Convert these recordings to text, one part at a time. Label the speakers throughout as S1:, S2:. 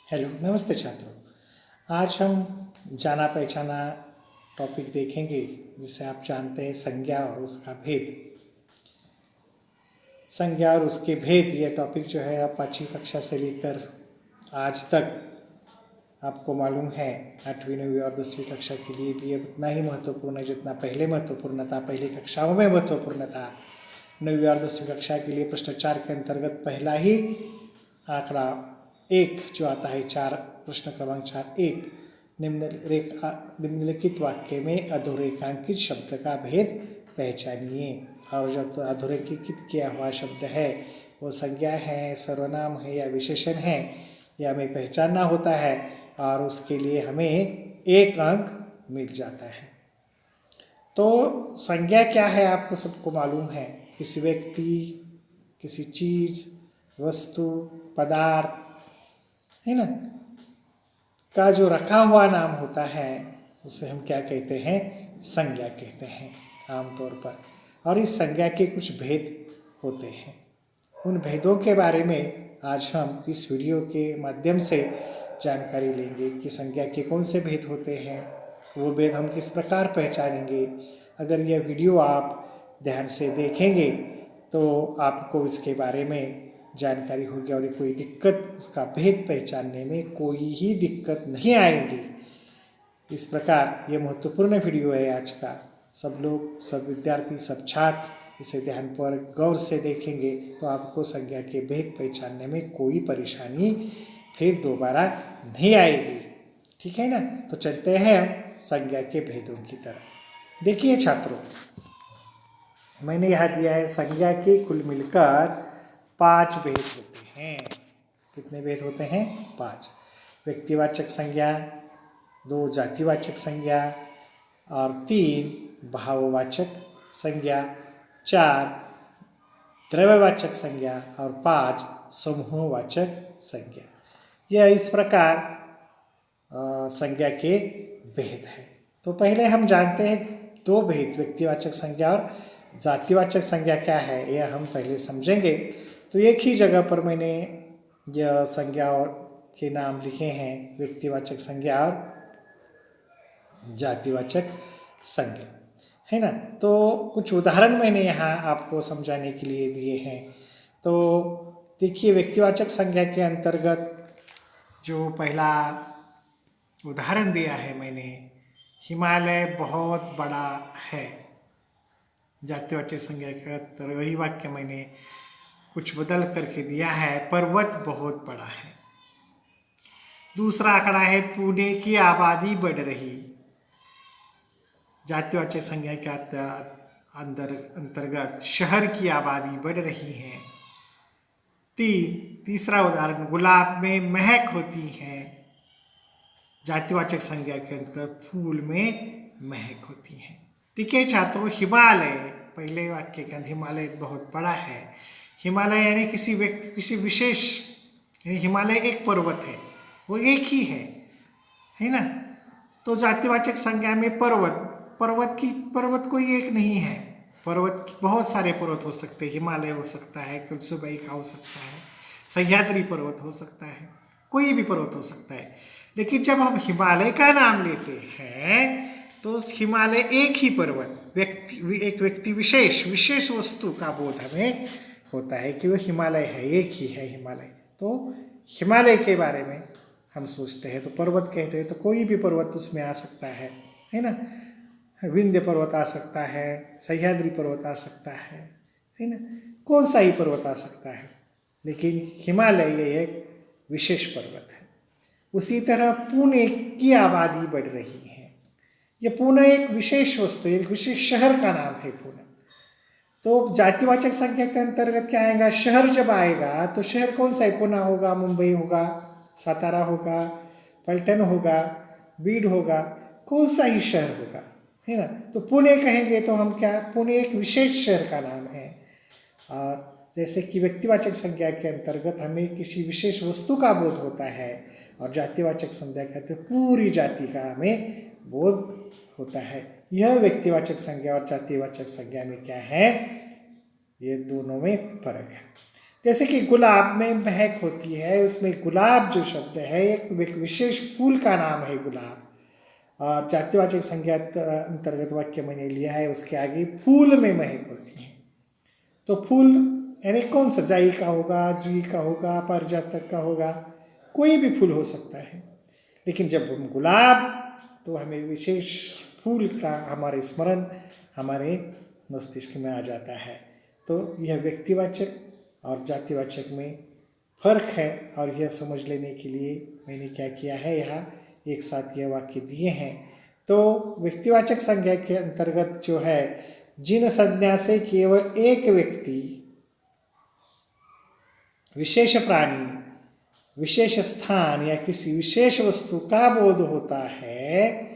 S1: Hello, नमस्ते छात्रों। आज हम जाना पहचाना टॉपिक देखेंगे जिसे आप जानते हैं संज्ञा और उसका भेद। संज्ञा और उसके भेद यह टॉपिक जो है आप 5वीं कक्षा से लेकर आज तक आपको मालूम है 8वीं 9वीं और 10वीं कक्षा के लिए भी अब उतना ही महत्वपूर्ण है जितना पहले महत्वपूर्ण था। पहली कक्षाओं में महत्वपूर्ण था। 9वीं और 10वीं कक्षा के लिए भ्रष्टाचार के अंतर्गत पहला ही आंकड़ा 1 जो आता है 4 प्रश्न क्रमांक 4 1 निम्नलिखित वाक्य में अधोरेखांकित शब्द का भेद पहचानिए। और जो अधोरेखित किया हुआ शब्द है वो संज्ञा है, सर्वनाम है या विशेषण है, यह हमें पहचानना होता है और उसके लिए हमें 1 अंक मिल जाता है। तो संज्ञा क्या है आपको सबको मालूम है। किसी व्यक्ति, किसी चीज़, वस्तु, पदार्थ है ना का जो रखा हुआ नाम होता है उसे हम क्या कहते हैं, संज्ञा कहते हैं आमतौर पर। और इस संज्ञा के कुछ भेद होते हैं। उन भेदों के बारे में आज हम इस वीडियो के माध्यम से जानकारी लेंगे कि संज्ञा के कौन से भेद होते हैं, वो भेद हम किस प्रकार पहचानेंगे। अगर यह वीडियो आप ध्यान से देखेंगे तो आपको इसके बारे में जानकारी होगी और कोई दिक्कत, उसका भेद पहचानने में कोई ही दिक्कत नहीं आएगी। इस प्रकार ये महत्वपूर्ण वीडियो है आज का। सब लोग, सब विद्यार्थी, सब छात्र इसे ध्यानपूर्वक गौर से देखेंगे तो आपको संज्ञा के भेद पहचानने में कोई परेशानी फिर दोबारा नहीं आएगी। ठीक है ना। तो चलते हैं हम संज्ञा के भेदों की तरफ। देखिए छात्रों, मैंने यहाँ दिया है संज्ञा के कुल मिलकर 5 भेद होते हैं। कितने भेद होते हैं? 5। व्यक्तिवाचक संज्ञा, 2 जातिवाचक संज्ञा और 3 भाववाचक संज्ञा, 4 द्रव्यवाचक संज्ञा और 5 समूहवाचक संज्ञा। यह इस प्रकार संज्ञा के भेद हैं। तो पहले हम जानते हैं 2 भेद, व्यक्तिवाचक संज्ञा और जातिवाचक संज्ञा क्या है यह हम पहले समझेंगे। तो एक ही जगह पर मैंने यह संज्ञा के नाम लिखे हैं, व्यक्तिवाचक संज्ञा और जातिवाचक संज्ञा, है ना। तो कुछ उदाहरण मैंने यहाँ आपको समझाने के लिए दिए हैं। तो देखिए, व्यक्तिवाचक संज्ञा के अंतर्गत जो पहला उदाहरण दिया है मैंने, हिमालय बहुत बड़ा है। जातिवाचक संज्ञा का वही वाक्य मैंने कुछ बदल करके दिया है, पर्वत बहुत बड़ा है। दूसरा आंकड़ा है पुणे की आबादी बढ़ रही। जातिवाचक संज्ञा के अंतर्गत शहर की आबादी बढ़ रही है। तीसरा उदाहरण, गुलाब में महक होती है। जातिवाचक संज्ञा के अंतर्गत फूल में महक होती है। ठीक है छात्रों, हिमालय, पहले वाक्य के अंदर हिमालय बहुत बड़ा है। हिमालय यानी किसी विशेष, हिमालय एक पर्वत है, वो एक ही है ना। तो जातिवाचक संज्ञा में पर्वत कोई एक नहीं है। पर्वत बहुत सारे पर्वत हो सकते हैं। हिमालय हो सकता है, कुलसुबाई का हो सकता है, सह्याद्री पर्वत हो सकता है, कोई भी पर्वत हो सकता है। लेकिन जब हम हिमालय का नाम लेते हैं तो हिमालय एक ही पर्वत, एक व्यक्ति विशेष वस्तु का बोध हमें होता है कि वो हिमालय है, एक ही है हिमालय। तो हिमालय के बारे में हम सोचते हैं तो पर्वत कहते हैं, तो कोई भी पर्वत उसमें आ सकता है ना। विंध्य पर्वत आ सकता है, सह्याद्री पर्वत आ सकता है ना, कौन सा ही पर्वत आ सकता है, लेकिन हिमालय ये एक विशेष पर्वत है। उसी तरह पुणे की आबादी बढ़ रही है। यह पुणे एक विशेष वस्तु, एक विशेष शहर का नाम है पुणे। तो जातिवाचक संज्ञा के अंतर्गत क्या आएगा? शहर जब आएगा तो शहर कौन सा है? पुणे होगा, मुंबई होगा, सातारा होगा, पलटन होगा, बीड होगा, कौन सा ही शहर होगा, है ना। तो पुणे कहेंगे तो हम क्या, पुणे एक विशेष शहर का नाम है। और जैसे कि व्यक्तिवाचक संज्ञा के अंतर्गत हमें किसी विशेष वस्तु का बोध होता है और जातिवाचक संज्ञा कहते पूरी जाति का हमें बोध होता है। यह व्यक्तिवाचक संज्ञा और जातिवाचक संज्ञा में क्या है, ये दोनों में फर्क है। जैसे कि गुलाब में महक होती है, उसमें गुलाब जो शब्द है एक विशेष फूल का नाम है गुलाब। और जातिवाचक संज्ञा अंतर्गत वाक्य मैंने लिया है, उसके आगे फूल में महक होती है। तो फूल यानी कौन सा, जाई का होगा, जुई का होगा, पारिजातक का होगा, कोई भी फूल हो सकता है। लेकिन जब हम गुलाब, तो हमें विशेष फूल का हमारे स्मरण हमारे मस्तिष्क में आ जाता है। तो यह व्यक्तिवाचक और जातिवाचक में फर्क है, और यह समझ लेने के लिए मैंने क्या किया है, यहाँ एक साथ यह वाक्य दिए हैं। तो व्यक्तिवाचक संज्ञा के अंतर्गत जो है, जिन संज्ञा से केवल एक व्यक्ति, विशेष प्राणी, विशेष स्थान या किसी विशेष वस्तु का बोध होता है,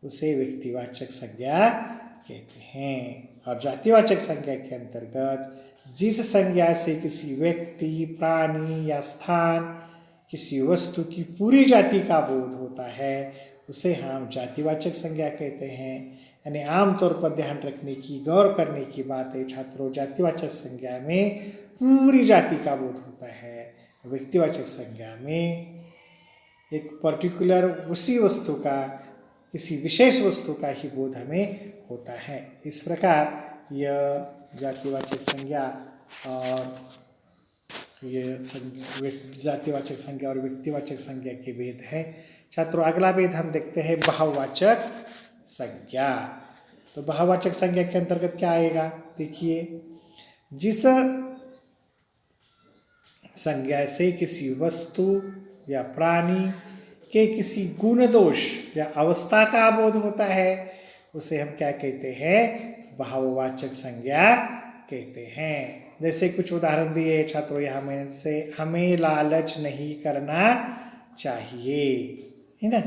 S1: उसे व्यक्तिवाचक संज्ञा कहते हैं। और जातिवाचक संज्ञा के अंतर्गत जिस संज्ञा से किसी व्यक्ति, प्राणी या स्थान, किसी वस्तु की पूरी जाति का बोध होता है, उसे हम जातिवाचक संज्ञा कहते हैं। यानी आमतौर पर ध्यान रखने की, गौर करने की बात है छात्रों, जातिवाचक संज्ञा में पूरी जाति का बोध होता है, व्यक्तिवाचक संज्ञा में एक पर्टिकुलर उसी वस्तु का, किसी विशेष वस्तु का ही बोध हमें होता है। इस प्रकार यह जातिवाचक संज्ञा और ये जातिवाचक संज्ञा और व्यक्तिवाचक संज्ञा के भेद है। छात्रों, अगला भेद हम देखते हैं भाववाचक संज्ञा। तो भाववाचक संज्ञा के अंतर्गत क्या आएगा, देखिए, जिस संज्ञा से किसी वस्तु या प्राणी के किसी गुण दोष या अवस्था का बोध होता है, उसे हम क्या कहते हैं, भाववाचक संज्ञा कहते हैं। जैसे कुछ उदाहरण दिए छात्रों यहाँ में से, हमें लालच नहीं करना चाहिए, है ना।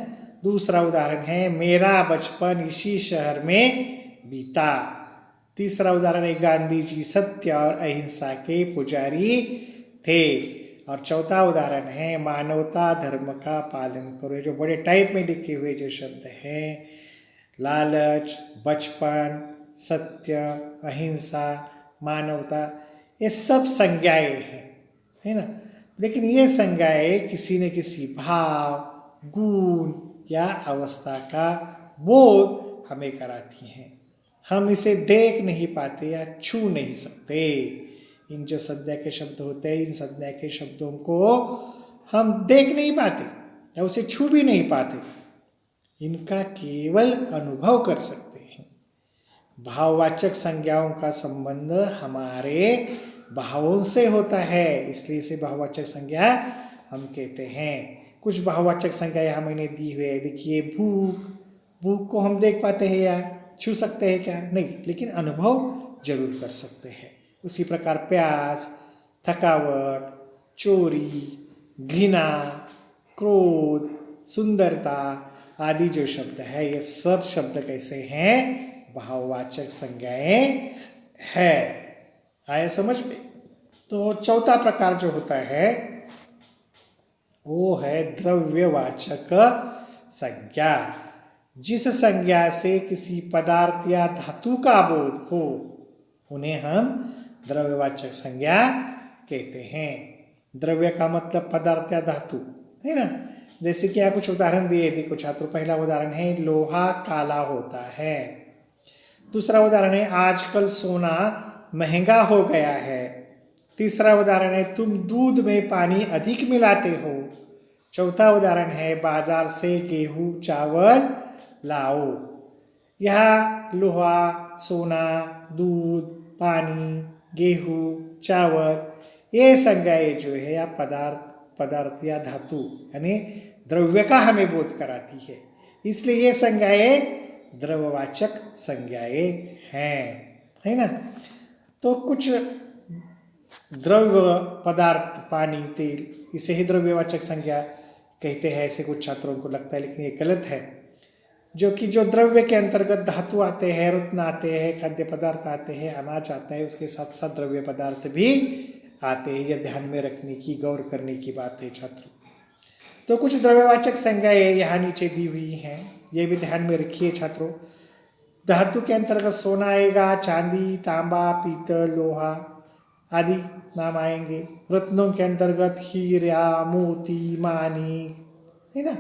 S1: दूसरा उदाहरण है, मेरा बचपन इसी शहर में बीता। तीसरा उदाहरण है, गांधी जी सत्य और अहिंसा के पुजारी थे। और चौथा उदाहरण है, मानवता धर्म का पालन करो। जो बड़े टाइप में लिखे हुए जो शब्द हैं, लालच, बचपन, सत्य, अहिंसा, मानवता, ये सब संज्ञाएं हैं, है ना। लेकिन ये संज्ञाएं किसी न किसी भाव, गुण या अवस्था का बोध हमें कराती हैं। हम इसे देख नहीं पाते या छू नहीं सकते। इन जो संज्ञा के शब्द होते हैं, इन संज्ञा के शब्दों को हम देख नहीं पाते या उसे छू भी नहीं पाते, इनका केवल अनुभव कर सकते हैं। भाववाचक संज्ञाओं का संबंध हमारे भावों से होता है, इसलिए इसे भाववाचक संज्ञा हम कहते हैं। कुछ भाववाचक संज्ञा यहाँ मैंने दी हुई है, देखिए, भूख। भूख को हम देख पाते हैं या छू सकते हैं क्या, नहीं, लेकिन अनुभव जरूर कर सकते हैं। उसी प्रकार प्यास, थकावट, चोरी, घृणा, क्रोध, सुंदरता आदि जो शब्द है, ये सब शब्द कैसे हैं, भाववाचक संज्ञाएं है। आया समझ में। तो चौथा प्रकार जो होता है वो है द्रव्यवाचक संज्ञा। जिस संज्ञा से किसी पदार्थ या धातु का बोध हो, उन्हें हम द्रव्यवाचक संज्ञा कहते हैं। द्रव्य का मतलब पदार्थ या धातु, है ना। जैसे कि यहाँ कुछ उदाहरण दिए, देखो छात्रों, पहला उदाहरण है, लोहा काला होता है। दूसरा उदाहरण है, आजकल सोना महंगा हो गया है। तीसरा उदाहरण है, तुम दूध में पानी अधिक मिलाते हो। चौथा उदाहरण है, बाजार से गेहूं चावल लाओ। यह लोहा, सोना, दूध, पानी, गेहूं, चावल, ये संज्ञाएं जो है या पदार्थ या धातु यानी द्रव्य का हमें बोध कराती है, इसलिए ये संज्ञाएं द्रव्यवाचक संज्ञाएं हैं, है ना। तो कुछ द्रव्य पदार्थ, पानी, तेल, इसे ही द्रव्यवाचक संज्ञा कहते हैं, ऐसे कुछ छात्रों को लगता है, लेकिन ये गलत है। जो द्रव्य के अंतर्गत धातु आते हैं, रत्न आते हैं, खाद्य पदार्थ आते हैं, अनाज आता है, उसके साथ साथ द्रव्य पदार्थ भी आते हैं। यह ध्यान में रखने की, गौर करने की बात है छात्रों। तो कुछ द्रव्यवाचक संज्ञाएं यहाँ नीचे दी हुई हैं, ये भी ध्यान में रखिए छात्रों। धातु के अंतर्गत सोना आएगा, चांदी, तांबा, पीतल, लोहा आदि नाम आएंगे। रत्नों के अंतर्गत हीरा, मोती, माणिक, है ना,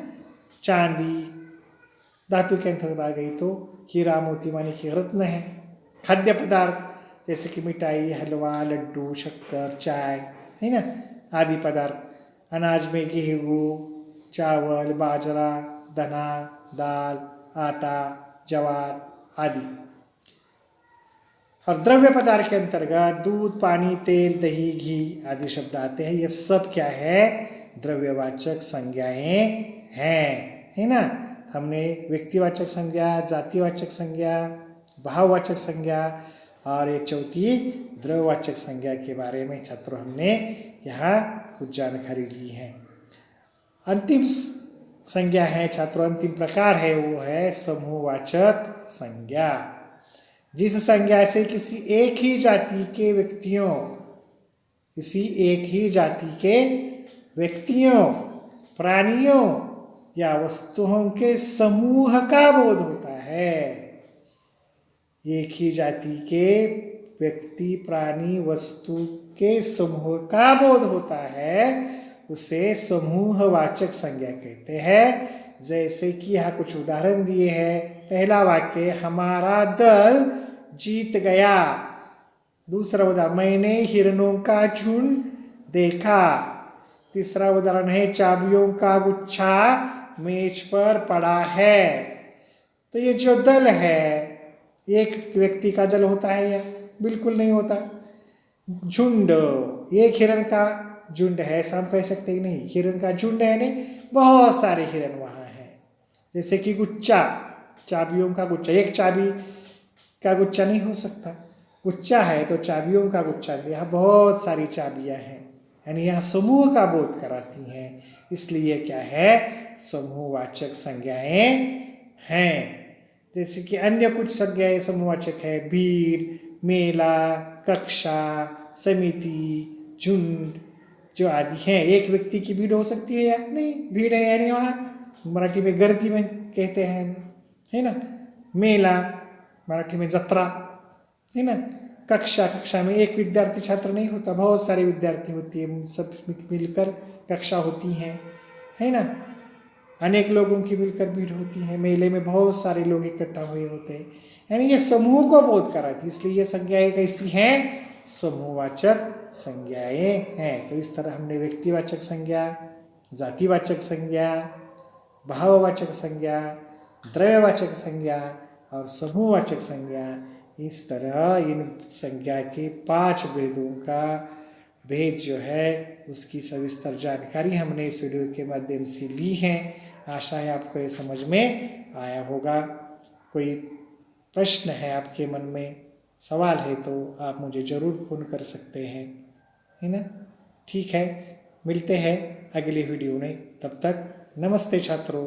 S1: चांदी। धातु के अंतर्गत आ गई तो हीरा, मोती, माणिक ये रत्न है। खाद्य पदार्थ जैसे कि मिठाई, हलवा, लड्डू, शक्कर, चाय, है ना, आदि पदार्थ। अनाज में गेहूँ, चावल, बाजरा, धना, दाल, आटा, ज्वार आदि। और द्रव्य पदार्थ के अंतर्गत दूध, पानी, तेल, दही, घी आदि शब्द आते हैं। ये सब क्या है? द्रव्यवाचक संज्ञाएं हैं, है ना। हमने व्यक्तिवाचक संज्ञा, जातिवाचक संज्ञा, भाववाचक संज्ञा और एक चौथी द्रव्यवाचक संज्ञा के बारे में छात्रों हमने यहाँ कुछ जानकारी ली है। अंतिम संज्ञा है छात्रों, अंतिम प्रकार है वो है समूहवाचक संज्ञा। जिस संज्ञा से किसी एक ही जाति के व्यक्तियों, किसी एक ही जाति के व्यक्तियों, प्राणियों या वस्तुओं के समूह का बोध होता है। एक ही जाति के व्यक्ति, प्राणी, वस्तु के समूह का बोध होता है, उसे समूहवाचक संज्ञा कहते हैं। जैसे कि यहाँ कुछ उदाहरण दिए हैं। पहला वाक्य, हमारा दल जीत गया। दूसरा उदाहरण, मैंने हिरणों का झुंड देखा। तीसरा उदाहरण है, चाबियों का गुच्छा मेज पर पड़ा है। तो ये जो दल है, एक व्यक्ति का दल होता है या बिल्कुल नहीं होता। झुंड, एक हिरण का झुंड है ऐसा हम कह सकते ही नहीं। हिरण का झुंड है नहीं, बहुत सारे हिरण वहाँ हैं। जैसे कि गुच्छा, चाबियों का गुच्छा, एक चाबी का गुच्छा नहीं हो सकता। गुच्छा है तो चाबियों का गुच्छा, यहाँ बहुत सारी चाबियाँ हैं, यानी यहाँ समूह का बोध कराती हैं। इसलिए क्या है? समूहवाचक संज्ञाएं हैं। जैसे कि अन्य कुछ संज्ञाएं समूहवाचक है, भीड़, मेला, कक्षा, समिति, झुंड जो आदि हैं। एक व्यक्ति की भीड़ हो सकती है या नहीं? भीड़ है यानी वहाँ मराठी में गर्दी में कहते हैं, है ना। मेला मराठी में जत्रा, है ना। कक्षा, कक्षा में एक विद्यार्थी छात्र नहीं होता, बहुत सारे विद्यार्थी होती है, सब मिलकर कक्षा होती हैं, है ना। अनेक लोगों की मिलकर भीड़ होती है। मेले में बहुत सारे लोग इकट्ठा हुए होते हैं, यानी ये समूह को बोध कराती। इसलिए ये संज्ञाएं कैसी हैं? समूहवाचक संज्ञाएं हैं। तो इस तरह हमने व्यक्तिवाचक संज्ञा, जातिवाचक संज्ञा, भाववाचक संज्ञा, द्रव्यवाचक संज्ञा और समूहवाचक संज्ञा, इस तरह इन संज्ञा के 5 भेदों का भेद जो है उसकी सविस्तर जानकारी हमने इस वीडियो के माध्यम से ली है। आशा है आपको ये समझ में आया होगा। कोई प्रश्न है आपके मन में, सवाल है तो आप मुझे ज़रूर फ़ोन कर सकते हैं, है ना। ठीक है, मिलते हैं अगले वीडियो में। तब तक नमस्ते छात्रों।